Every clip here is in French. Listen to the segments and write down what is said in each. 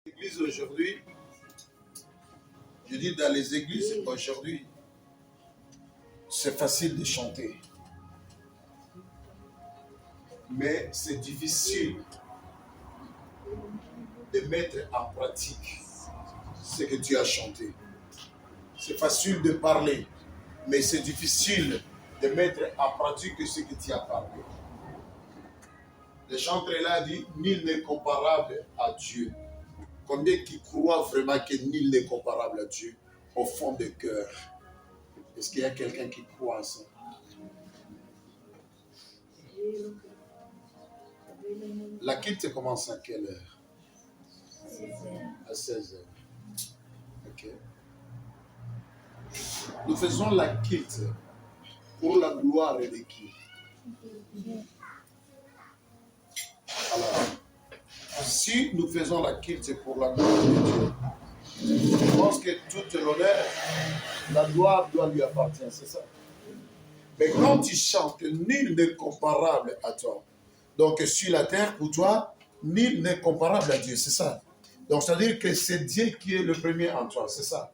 L'église aujourd'hui, je dis dans les églises aujourd'hui, c'est facile de chanter. Mais c'est difficile de mettre en pratique ce que tu as chanté. C'est facile de parler, mais c'est difficile de mettre en pratique ce que tu as parlé. Le chanteur là dit, nul n'est comparable à Dieu. Combien qui croient vraiment que nul n'est comparable à Dieu au fond du cœur? Est-ce qu'il y a quelqu'un qui croit à ça? La quitte commence à quelle heure? À 16 heures. Ok. Nous faisons la quitte pour la gloire de qui? Alors, si nous faisons la quitte pour la gloire de Dieu, je pense que tout l'honneur, la gloire doit lui appartenir, c'est ça. Mais quand tu chantes, nul n'est comparable à toi. Donc sur la terre, pour toi, nul n'est comparable à Dieu, c'est ça. Donc ça veut dire que c'est Dieu qui est le premier en toi, c'est ça.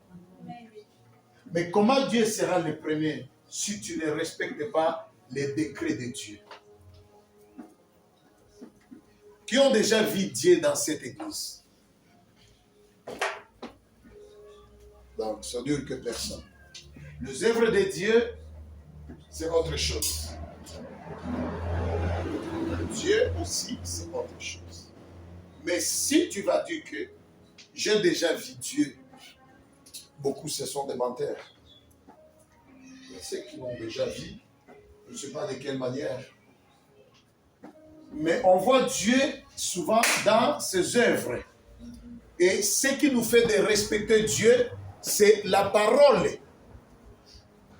Mais comment Dieu sera le premier si tu ne respectes pas les décrets de Dieu? Qui ont déjà vu Dieu dans cette église? Donc, ça dure que personne. Les œuvres de Dieu, c'est autre chose. Dieu aussi, c'est autre chose. Mais si tu vas dire que j'ai déjà vu Dieu, beaucoup ce sont des menteurs. Il y a ceux qui l'ont déjà vu, je ne sais pas de quelle manière. Mais on voit Dieu souvent dans ses œuvres. Et ce qui nous fait de respecter Dieu, c'est la parole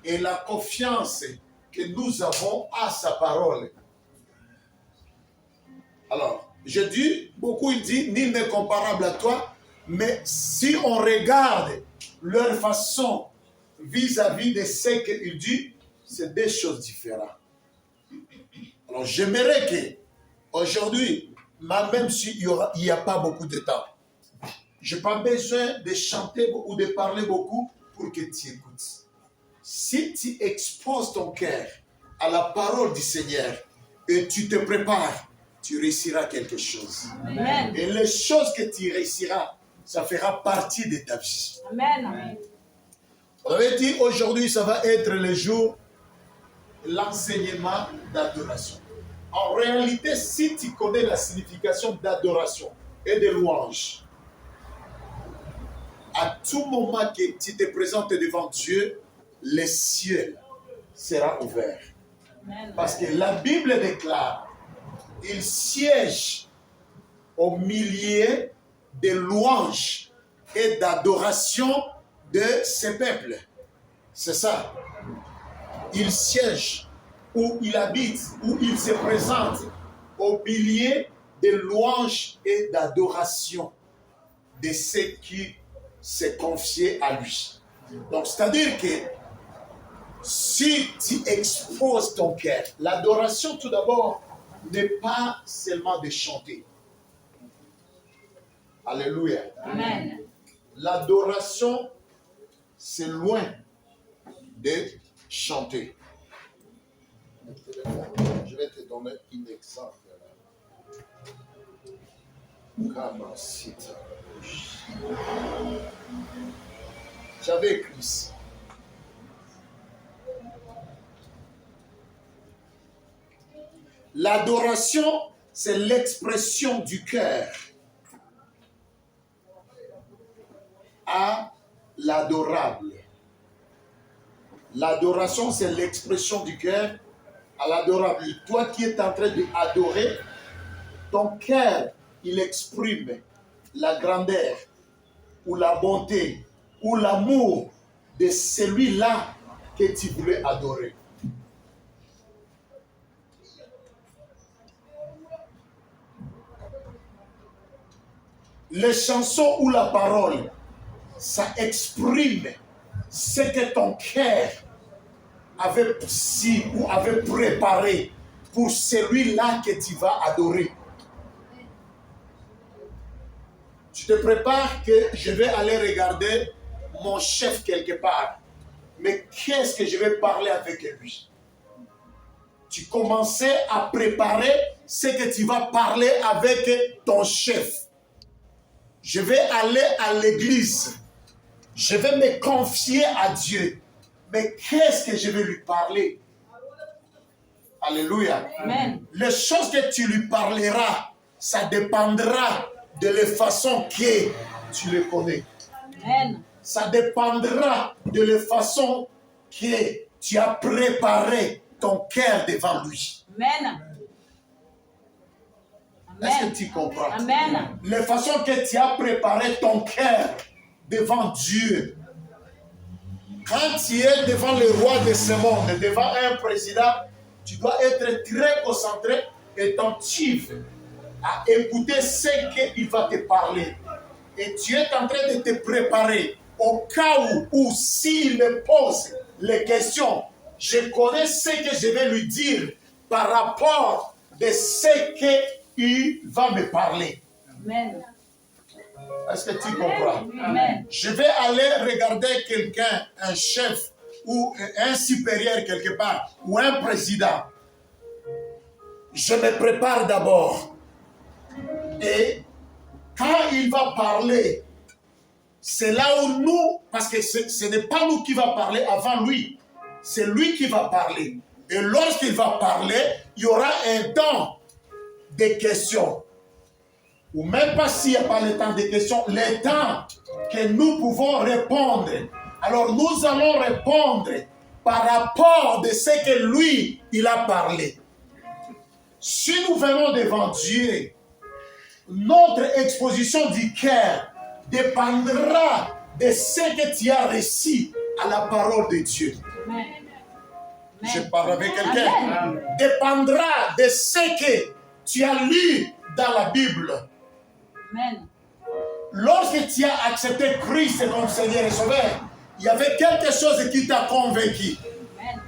et la confiance que nous avons à sa parole. Alors, je dis, beaucoup ils disent, nul n'est comparable à toi, mais si on regarde leur façon vis-à-vis de ce qu'il dit, c'est des choses différentes. Alors, j'aimerais que aujourd'hui, même s'il n'y a pas beaucoup de temps, je n'ai pas besoin de chanter ou de parler beaucoup pour que tu écoutes. Si tu exposes ton cœur à la parole du Seigneur et tu te prépares, tu réussiras quelque chose. Amen. Et les choses que tu réussiras, ça fera partie de ta vie. Amen. On avait dit aujourd'hui, ça va être le jour de l'enseignement d'adoration. En réalité, si tu connais la signification d'adoration et de louange, à tout moment que tu te présentes devant Dieu, le ciel sera ouvert. Parce que la Bible déclare, il siège au milieu de louanges et d'adoration de ses peuples. C'est ça. Il siège où il habite, où il se présente au milieu de louanges et d'adoration de ceux qui se confient à lui. Donc, c'est-à-dire que si tu exposes ton cœur, l'adoration tout d'abord n'est pas seulement de chanter. Alléluia. Amen. L'adoration, c'est loin de chanter. Je vais te donner un exemple. J'avais écrit ici. L'adoration, c'est l'expression du cœur à l'adorable. L'adoration, c'est l'expression du cœur à l'adorable. Toi qui es en train d'adorer, ton cœur, il exprime la grandeur ou la bonté ou l'amour de celui-là que tu voulais adorer. Les chansons ou la parole, ça exprime ce que ton cœur avait si ou avait préparé pour celui-là que tu vas adorer. Tu te prépare que je vais aller regarder mon chef quelque part. Mais qu'est-ce que je vais parler avec lui? Tu commençais à préparer ce que tu vas parler avec ton chef. Je vais aller à l'église. Je vais me confier à Dieu. Mais qu'est-ce que je vais lui parler? Alléluia. Amen. Les choses que tu lui parleras, ça dépendra de la façon que tu le connais. Amen. Ça dépendra de la façon que tu as préparé ton cœur devant lui. Amen. Est-ce Amen. que tu comprends? Amen. La façon que tu as préparé ton cœur devant Dieu. Quand tu es devant le roi de ce monde, devant un président, tu dois être très concentré et attentif à écouter ce qu'il va te parler. Et tu es en train de te préparer au cas où s'il me pose les questions, je connais ce que je vais lui dire par rapport de ce qu'il va me parler. Amen. Est-ce que tu comprends? Amen. Je vais aller regarder quelqu'un, un chef ou un supérieur quelque part, ou un président. Je me prépare d'abord. Et quand il va parler, c'est là où nous, parce que ce n'est pas nous qui va parler avant lui, c'est lui qui va parler. Et lorsqu'il va parler, il y aura un temps de questions. Ou même pas s'il n'y a pas le temps de questions, le temps que nous pouvons répondre. Alors nous allons répondre par rapport de ce que lui, il a parlé. Si nous venons devant Dieu, notre exposition du cœur dépendra de ce que tu as reçu à la parole de Dieu. Amen. Je parle avec quelqu'un. Amen. Dépendra de ce que tu as lu dans la Bible. Amen. Lorsque tu as accepté Christ comme Seigneur et Sauveur, il y avait quelque chose qui t'a convaincu. Amen.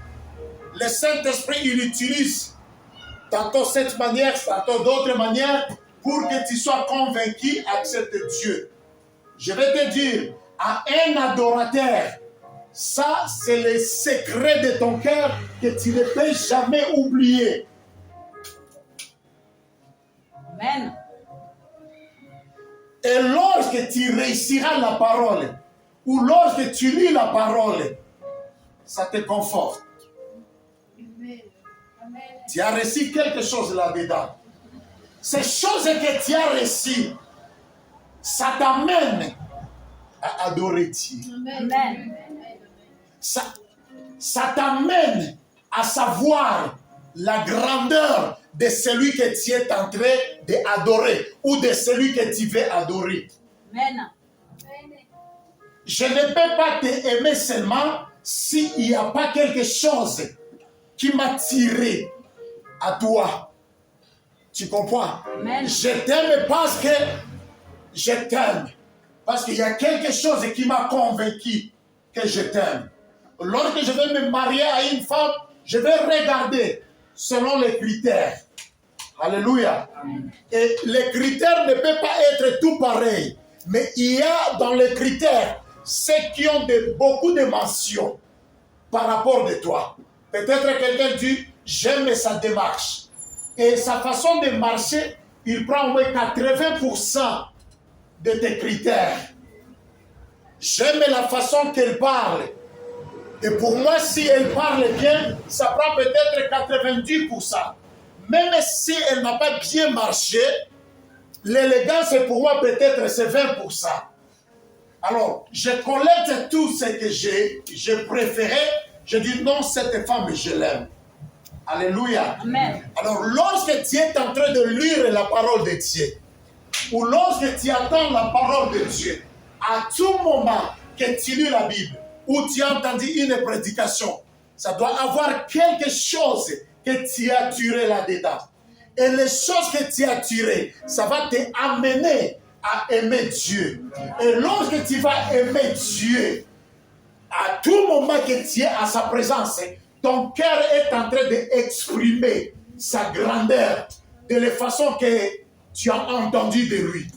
Le Saint-Esprit, il utilise tantôt cette manière, tantôt d'autres manières, pour que tu sois convaincu, accepte Dieu. Je vais te dire, à un adorateur, ça c'est le secret de ton cœur que tu ne peux jamais oublier. Amen. Et lorsque tu réussiras la parole, ou lorsque tu lis la parole, ça te conforte. Tu as reçu quelque chose là-dedans. Ces choses que tu as reçues, ça t'amène à adorer Dieu. Amen. Ça t'amène à savoir la grandeur de celui que tu es en train d'adorer ou de celui que tu veux adorer. Amen. Je ne peux pas t'aimer seulement s'il n'y a pas quelque chose qui m'a tiré à toi. Tu comprends? Amen. Je t'aime parce que je t'aime. Parce qu'il y a quelque chose qui m'a convaincu que je t'aime. Lorsque je vais me marier à une femme, je vais regarder selon les critères. Alléluia. Et les critères ne peuvent pas être tout pareils. Mais il y a dans les critères ceux qui ont beaucoup de mentions par rapport de toi. Peut-être quelqu'un dit, j'aime sa démarche. Et sa façon de marcher, il prend au moins 80% de tes critères. J'aime la façon qu'elle parle. Et pour moi, si elle parle bien, ça prend peut-être 90%. Même si elle n'a pas bien marché, l'élégance pour moi peut-être c'est 20%. Alors, je collecte tout ce que j'ai préféré. Je dis non, cette femme, je l'aime. Alléluia. Amen. Alors, lorsque tu es en train de lire la parole de Dieu, ou lorsque tu attends la parole de Dieu, à tout moment que tu lis la Bible, ou tu as entendu une prédication, ça doit avoir quelque chose que tu as tiré là-dedans. Et les choses que tu as tirées, ça va t'amener à aimer Dieu. Et lorsque tu vas aimer Dieu, à tout moment que tu es à sa présence, ton cœur est en train d'exprimer sa grandeur de la façon que tu as entendu de lui.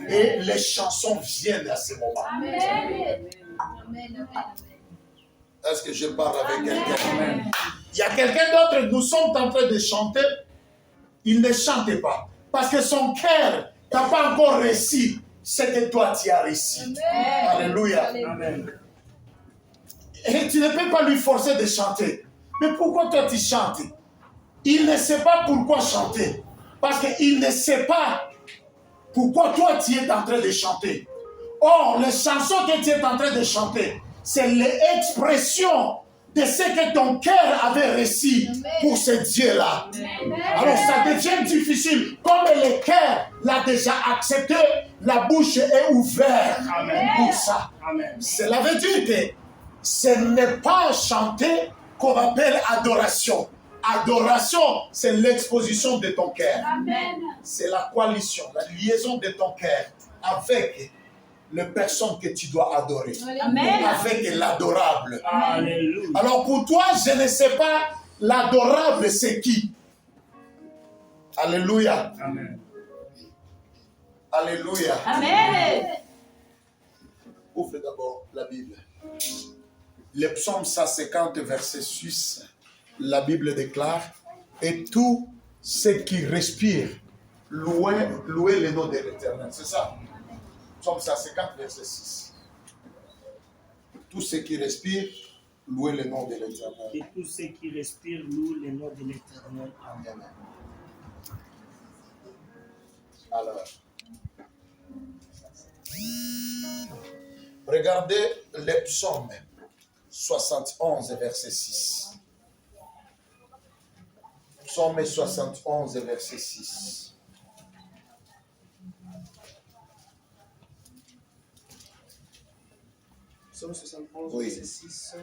Et les chansons viennent à ce moment. Est-ce que je parle avec quelqu'un? Il y a quelqu'un d'autre, nous sommes en train de chanter, il ne chante pas. Parce que son cœur n'a pas encore réussi ce que toi tu as réussi. Alléluia. Amen. Et tu ne peux pas lui forcer de chanter. Mais pourquoi toi tu chantes? Il ne sait pas pourquoi chanter. Parce qu'il ne sait pas pourquoi toi tu es en train de chanter. Or, les chansons que tu es en train de chanter, c'est l'expression de ce que ton cœur avait reçu pour ce Dieu-là. Alors ça devient difficile. Comme le cœur l'a déjà accepté, la bouche est ouverte pour ça. Amen. Cela veut dire que ce n'est pas chanter qu'on appelle adoration. Adoration, c'est l'exposition de ton cœur. C'est la coalition, la liaison de ton cœur avec les personnes que tu dois adorer. Amen. Avec l'adorable. Alléluia. Alors pour toi, je ne sais pas l'adorable c'est qui. Alléluia. Amen. Alléluia. Amen. Ouvre d'abord la Bible. Le psaume 150, verset 6, la Bible déclare « Et tout ce qui respire, louez le nom de l'Éternel. » C'est ça. Psaume 150, verset 6. Tout ce qui respire, louez le nom de l'Éternel. Et tous ceux qui respirent louent le nom de l'Éternel. Amen. Alors, regardez le psaume 71, verset 6. Psaume 71, verset 6. Psaume 71, Oui. verset 6.